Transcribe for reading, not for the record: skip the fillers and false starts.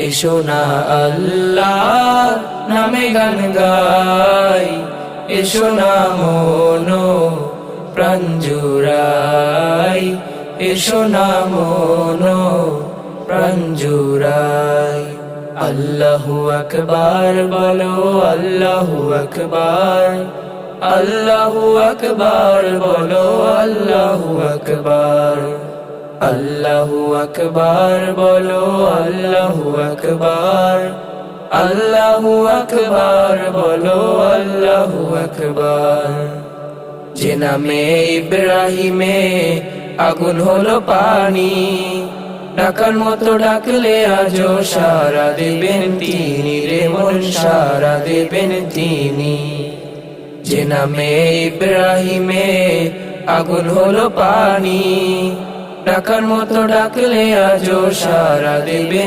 এসো না আল্লাহ নামে গান গাই, এসো না মনো প্রাণ জুড়াই, এসো না মনো প্রাণ জুড়াই। আল্লাহু আকবার বলো, আল্লাহু আকবার, আল্লাহু আকবার বলো, আল্লাহু আকবার, আল্লাহু আকবার বলো, আল্লাহু আকবার, আল্লাহু আকবার বলো, আল্লাহু আকবার। যে নামে ইব্রাহিমে আগুন হলো পানি, ডাকার মতো ডাকলে আজও সারা দেবেন তিনি রে মন, সারা দেবেন তিনি। যে নামে ইব্রাহিমে আগুন হলো পানি, ডাকার মতো ডাকলে আজও সারা দেবেন